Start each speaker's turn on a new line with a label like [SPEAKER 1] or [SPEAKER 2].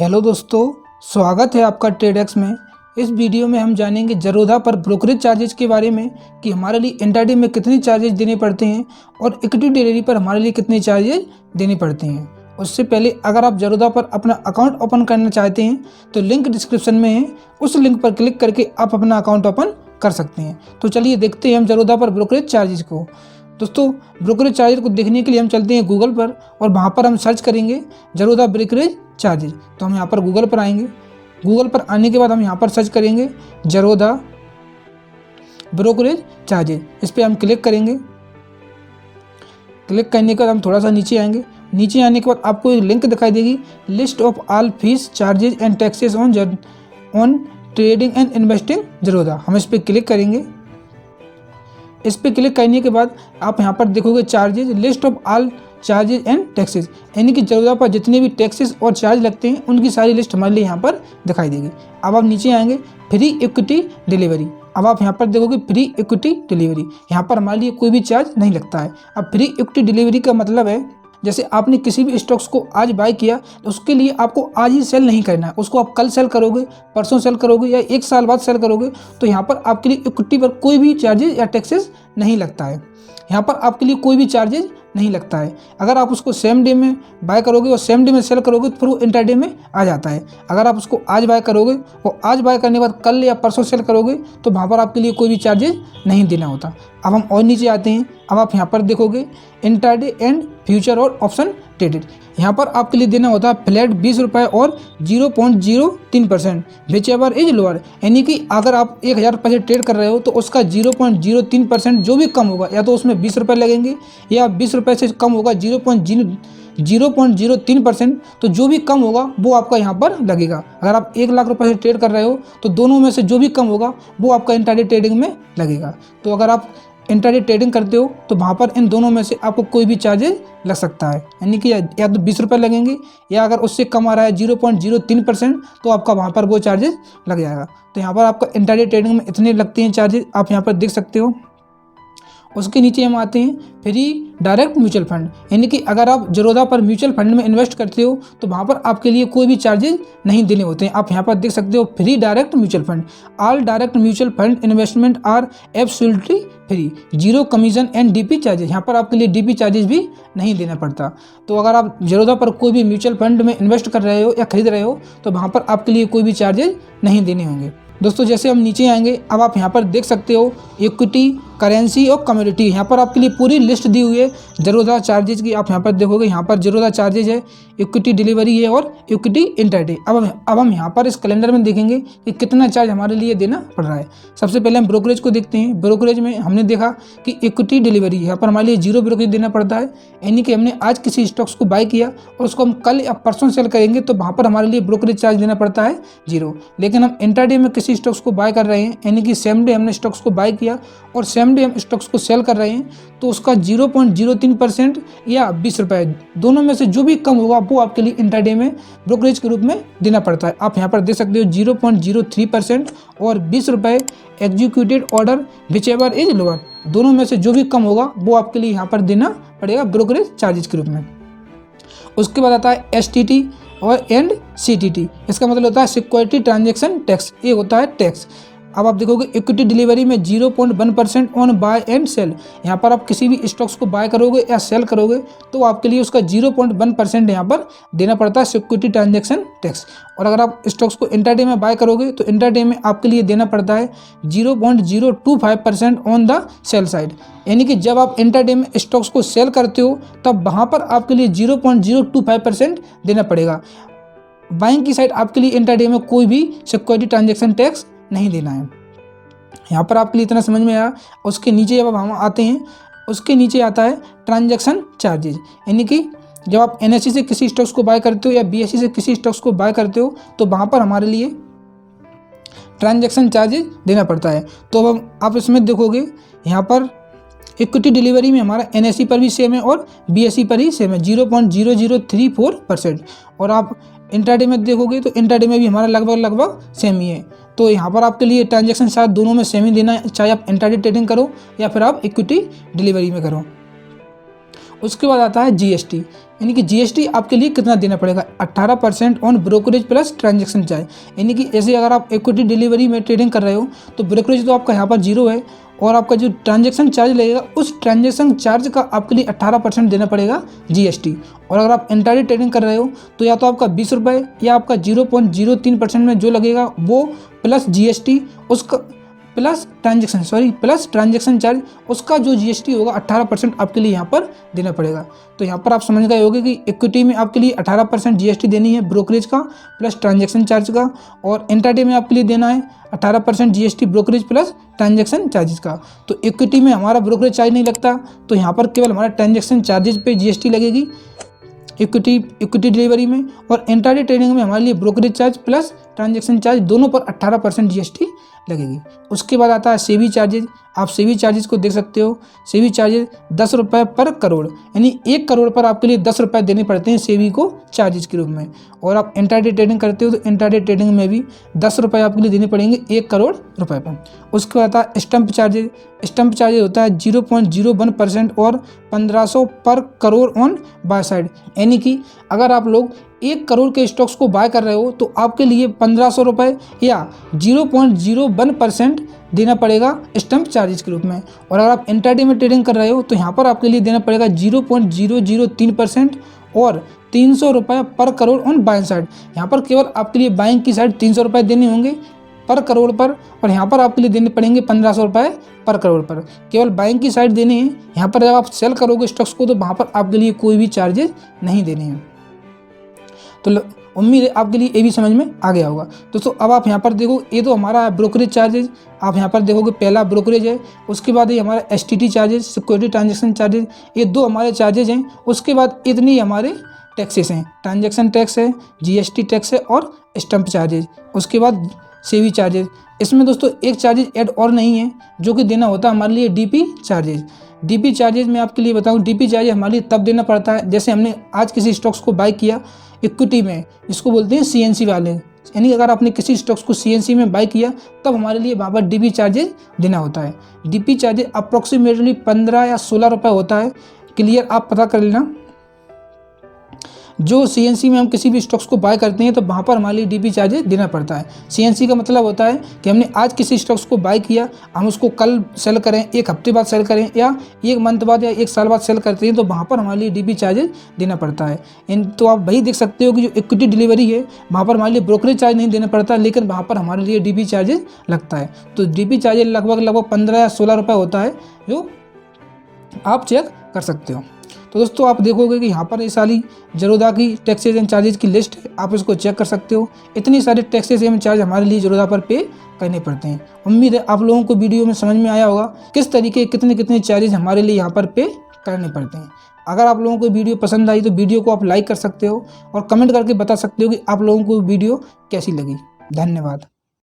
[SPEAKER 1] Hello दोस्तों, स्वागत है आपका ट्रेडेक्स में। इस वीडियो में हम जानेंगे ज़रोधा पर ब्रोकरेज चार्जेस के बारे में कि हमारे लिए इंट्राडे में कितने चार्जेस देने पड़ते हैं और इक्विटी डिलीवरी पर हमारे लिए कितने चार्जेस देने पड़ते हैं। उससे पहले अगर आप ज़रोधा पर अपना अकाउंट ओपन करना चाहते हैं तो लिंक डिस्क्रिप्शन में है, उस लिंक पर क्लिक करके आप अपना अकाउंट ओपन कर सकते हैं। तो चलिए देखते हैं हम ज़रोधा पर ब्रोकरेज चार्जेस को। दोस्तों, ब्रोकरेज चार्जेस को देखने के लिए हम चलते हैं गूगल पर और वहाँ पर हम सर्च करेंगे ज़रोधा ब्रोकरेज चार्जेस। तो हम यहाँ पर गूगल पर आएंगे। गूगल पर आने के बाद हम यहाँ पर सर्च करेंगे ज़रोधा ब्रोकरेज चार्जेस। इस पर हम क्लिक करेंगे। क्लिक करने के बाद हम थोड़ा सा नीचे आएंगे। नीचे आने के बाद आपको एक लिंक दिखाई देगी, list of all fees charges and taxes on trading and investing Zerodha. हम इस पर क्लिक करेंगे। इस पर क्लिक करने के बाद आप यहाँ पर देखोगे charges, list of all charges and taxes, यानी कि ज़रोधा पर जितने भी टैक्सेस और चार्ज लगते हैं उनकी सारी लिस्ट हमारे लिए यहाँ पर दिखाई देगी। अब आप नीचे आएंगे, फ्री इक्विटी डिलीवरी। अब आप यहाँ पर देखोगे फ्री इक्विटी डिलीवरी, यहाँ पर हमारे लिए कोई भी चार्ज नहीं लगता है। अब फ्री इक्विटी डिलीवरी का मतलब है जैसे आपने किसी भी स्टॉक्स को आज बाय किया तो उसके लिए आपको आज ही सेल नहीं करना है, उसको आप कल सेल करोगे, परसों सेल करोगे या एक साल बाद सेल करोगे तो यहाँ पर आपके लिए इक्विटी पर कोई भी चार्जेस या टैक्सेस नहीं लगता है। यहाँ पर आपके लिए कोई भी चार्जेस नहीं लगता है। अगर आप उसको सेम डे में बाय करोगे और सेम डे में सेल करोगे तो फिर वो इंट्राडे में आ जाता है। अगर आप उसको आज बाय करोगे और आज बाय करने के बाद कल या परसों सेल करोगे तो वहाँ पर आपके लिए कोई भी चार्जेस नहीं देना होता। अब हम और नीचे आते हैं। अब आप यहाँ पर देखोगे इंट्राडे एंड फ्यूचर और ऑप्शन ट्रेडेड। यहाँ पर आपके लिए देना होता है फ्लैट 20 रुपये और 0.03%, विच एवर इज लोअर, यानी कि अगर आप 1000 रुपये से ट्रेड कर रहे हो तो उसका 0.03% जो भी कम होगा, या तो उसमें 20 रुपये लगेंगे या 20 रुपये से कम होगा 0.03%, तो जो भी कम होगा वो आपका यहाँ पर लगेगा। अगर आप 1 लाख रुपये से ट्रेड कर रहे हो तो दोनों में से जो भी कम होगा वो आपका इंट्राडे ट्रेडिंग में लगेगा। तो अगर आप इंट्राडे ट्रेडिंग करते हो तो वहाँ पर इन दोनों में से आपको कोई भी चार्जेस लग सकता है, यानी कि या तो 20 रुपये लगेंगे या अगर उससे कम आ रहा है 0.03% तो आपका वहाँ पर वो चार्जेस लग जाएगा। तो यहाँ पर आपका इंट्राडे ट्रेडिंग में इतने लगते हैं चार्जेस, आप यहाँ पर देख सकते हो। उसके नीचे हम आते हैं फ्री डायरेक्ट म्यूचुअल फंड, यानी कि अगर आप ज़रोधा पर म्यूचुअल फंड में इन्वेस्ट करते हो तो वहाँ पर आपके लिए कोई भी चार्जेस नहीं देने होते हैं। आप यहाँ पर देख सकते हो free direct mutual fund, all direct mutual fund investment are absolutely free, zero commission and DP charges. यहाँ पर आपके लिए डीपी चार्जेस भी नहीं देना पड़ता। तो अगर आप ज़रोधा पर कोई भी म्यूचुअल फंड में इन्वेस्ट कर रहे हो या खरीद रहे हो तो वहाँ पर आपके लिए कोई भी चार्जेस नहीं देने होंगे। दोस्तों, जैसे हम नीचे आएंगे, अब आप यहाँ पर देख सकते हो इक्विटी, करेंसी और कमोडिटी। यहाँ पर आपके लिए पूरी लिस्ट दी हुई है ज़रोधा चार्जेस की। आप यहाँ पर देखोगे, यहाँ पर ज़रोधा चार्जेस है, इक्विटी डिलीवरी है और इक्विटी इंट्राडे। अब हम यहाँ पर इस कैलेंडर में देखेंगे कि कितना चार्ज हमारे लिए देना पड़ रहा है। सबसे पहले हम ब्रोकरेज को देखते हैं। ब्रोकरेज में हमने देखा कि इक्विटी डिलीवरी यहाँ पर हमारे लिए 0 ब्रोकरेज देना पड़ता है, यानी कि हमने आज किसी स्टॉक्स को बाय किया और उसको हम कल या परसों सेल करेंगे तो वहाँ पर हमारे लिए ब्रोकरेज चार्ज देना पड़ता है 0। लेकिन हम इंट्राडे में किसी स्टॉक्स को बाय कर रहे हैं, यानी कि सेम डे हमने स्टॉक्स को बाय किया और सेम डे हम स्टॉक्स को सेल कर रहे हैं तो उसका 0.03% या 20 रुपये, दोनों में से जो भी कम होगा वो आपके लिए इंट्राडे में ब्रोकरेज के रूप में देना पड़ता है। आप यहाँ पर देख सकते हो 0.03% और 20 रुपये executed order which ever is lower, दोनों में से जो भी कम होगा वो आपके लिए यहाँ पर देना पड़ेगा ब्रोकरेज चार्जेस के रूप में। उसके बाद आता है STT और CTT। इसका मतलब होता है सिक्योरिटी ट्रांजैक्शन टैक्स, ये होता है टैक्स। अब आप देखोगे इक्विटी डिलीवरी में 0.1% ऑन बाय एंड सेल। यहाँ पर आप किसी भी स्टॉक्स को बाय करोगे या सेल करोगे तो आपके लिए उसका 0.1% यहाँ पर देना पड़ता है सिक्योरिटी ट्रांजैक्शन टैक्स। और अगर आप स्टॉक्स को इंट्राडे में बाय करोगे तो इंट्राडे में आपके लिए देना पड़ता है 0.025% ऑन द सेल साइड, यानी कि जब आप इंट्राडे में स्टॉक्स को सेल करते हो तब वहाँ पर आपके लिए 0.025% देना पड़ेगा। बाइंग की साइड आपके लिए इंट्राडे में कोई भी सिक्योरिटी ट्रांजैक्शन टैक्स नहीं देना है। यहाँ पर आपके लिए इतना समझ में आया। उसके नीचे जब हम आते हैं, उसके नीचे आता है ट्रांजैक्शन चार्जेज, यानी कि जब आप NSE से किसी स्टॉक्स को बाय करते हो या BSE से किसी स्टॉक्स को बाय करते हो तो वहाँ पर हमारे लिए ट्रांजैक्शन चार्जेज देना पड़ता है। तो अब आप इसमें देखोगे, यहाँ पर इक्विटी डिलीवरी में हमारा NSE पर भी सेम है और BSE पर ही सेम है 0.0034%। और आप इंट्राडे में देखोगे तो इंट्राडे में भी हमारा लगभग सेम ही है। तो यहाँ पर आपके लिए ट्रांजैक्शन चार्ज दोनों में सेम ही देना है, चाहे आप इंट्राडे ट्रेडिंग करो या फिर आप इक्विटी डिलीवरी में करो। उसके बाद आता है जीएसटी, यानी कि जीएसटी आपके लिए कितना देना पड़ेगा, 18% on brokerage plus transaction charge. यानी कि ऐसे अगर आप इक्विटी डिलीवरी में ट्रेडिंग कर रहे हो तो ब्रोकरेज तो आपका यहाँ पर जीरो है, और आपका जो ट्रांजैक्शन चार्ज लगेगा उस ट्रांजैक्शन चार्ज का आपके लिए 18% देना पड़ेगा जीएसटी। और अगर आप इंट्राडे ट्रेडिंग कर रहे हो तो या तो आपका 20 रुपये या आपका 0.03% में जो लगेगा वो प्लस जीएसटी उसका प्लस ट्रांजैक्शन चार्ज, उसका जो जीएसटी होगा 18% आपके लिए यहाँ पर देना पड़ेगा। तो यहाँ पर आप समझ गए होंगे कि इक्विटी में आपके लिए 18% जीएसटी देनी है ब्रोकरेज का प्लस ट्रांजैक्शन चार्ज का, और इंट्राडे में आपके लिए देना है 18% GST brokerage plus transaction charges का। तो इक्विटी में हमारा ब्रोकरेज चार्ज नहीं लगता, तो यहाँ पर केवल हमारा ट्रांजैक्शन चार्जेस पे जीएसटी लगेगी इक्विटी डिलीवरी में, और इंट्राडे ट्रेडिंग में हमारे लिए brokerage charge plus transaction charge दोनों पर 18% जीएसटी लगेगी। उसके बाद आता है सेवी चार्जेज। आप सेवी चार्जेस को देख सकते हो, सेवी चार्जेस 10 रुपये पर करोड़, यानी 1 करोड़ पर आपके लिए 10 रुपये देने पड़ते हैं सेवी को चार्जेस के रूप में। और आप इंट्राडे ट्रेडिंग करते हो तो इंट्राडे ट्रेडिंग में भी 10 रुपये आपके लिए देने पड़ेंगे 1 करोड़ रुपए पर। उसके बाद आता है स्टम्प चार्जेज। स्टम्प चार्जेज होता है 0.01% और 1500 पर करोड़ ऑन बाय साइड, यानी कि अगर आप लोग 1 करोड़ के स्टॉक्स को बाय कर रहे हो तो आपके लिए 1500 रुपये या 0.01% देना पड़ेगा स्टम्प चार्जेस के रूप में। और अगर आप इंट्राडे में ट्रेडिंग कर रहे हो तो यहाँ पर आपके लिए देना पड़ेगा 0.003% और 300 रुपये पर करोड़ ऑन बाइंग साइड। यहाँ पर केवल आपके लिए बाइंग की साइड 300 रुपये देने होंगे पर करोड़ पर, और यहाँ पर आपके लिए देने पड़ेंगे 1500 रुपये पर करोड़ पर। केवल बाइंग की साइड देने हैं, यहाँ पर जब आप सेल करोगे स्टॉक्स को तो वहाँ पर आपके लिए कोई भी चार्जेस नहीं देने हैं। तो उम्मीद है आपके लिए ये भी समझ में आ गया होगा। दोस्तों अब आप यहाँ पर देखो, ये तो हमारा ब्रोकरेज चार्जेज, आप यहाँ पर देखोगे पहला ब्रोकरेज है, उसके बाद ये हमारा STT charges, security transaction charges, ये 2 हमारे चार्जेज हैं। उसके बाद इतनी हमारे टैक्सेस हैं, ट्रांजैक्शन टैक्स है, जीएसटी टैक्स है और स्टम्प चार्जेज। उसके बाद सेवी चार्जेज। इसमें दोस्तों एक चार्जेज ऐड और नहीं है जो कि देना होता है हमारे लिए डीपी चार्जेज। डीपी चार्जेज मैं आपके लिए बताऊं, डीपी चार्जेज हमारे लिए तब देना पड़ता है जैसे हमने आज किसी स्टॉक्स को बाय किया इक्विटी में, जिसको बोलते हैं सीएनसी वाले, यानी अगर आपने किसी स्टॉक्स को सीएनसी में बाय किया तब हमारे लिए वहाँ पर डीपी चार्जेज देना होता है। डीपी चार्जेज अप्रॉक्सीमेटली 15 या 16 रुपये होता है, क्लियर आप पता कर लेना। जो सीएनसी में हम किसी भी स्टॉक्स को बाय करते हैं तो वहाँ पर हमारे लिए डीपी चार्जेस देना पड़ता है। सीएनसी का मतलब होता है कि हमने आज किसी स्टॉक्स को बाय किया, हम उसको कल सेल करें, 1 हफ्ते बाद सेल करें या 1 मंथ बाद या 1 साल बाद सेल करते हैं तो वहाँ पर हमारे लिए डीपी चार्जेस देना पड़ता है। तो आप वही देख सकते हो कि जो इक्विटी डिलीवरी है वहाँ पर हमारे लिए ब्रोकरेज चार्ज नहीं देना पड़ता, लेकिन वहाँ पर हमारे लिए डीपी चार्जेस लगता है। तो डीपी चार्जेस लगभग 15 या 16 रुपये होता है, जो आप चेक कर सकते हो। तो दोस्तों आप देखोगे कि यहाँ पर ये सारी जरोदा की टैक्सेस एंड चार्जेस की लिस्ट है, आप इसको चेक कर सकते हो। इतनी सारे टैक्सेस एंड चार्ज हमारे लिए जरोदा पर पे करने पड़ते हैं। उम्मीद है आप लोगों को वीडियो में समझ में आया होगा किस तरीके कितने चार्जेस हमारे लिए यहाँ पर पे करने पड़ते हैं। अगर आप लोगों को वीडियो पसंद आई तो वीडियो को आप लाइक कर सकते हो और कमेंट करके बता सकते हो कि आप लोगों को वीडियो कैसी लगी। धन्यवाद।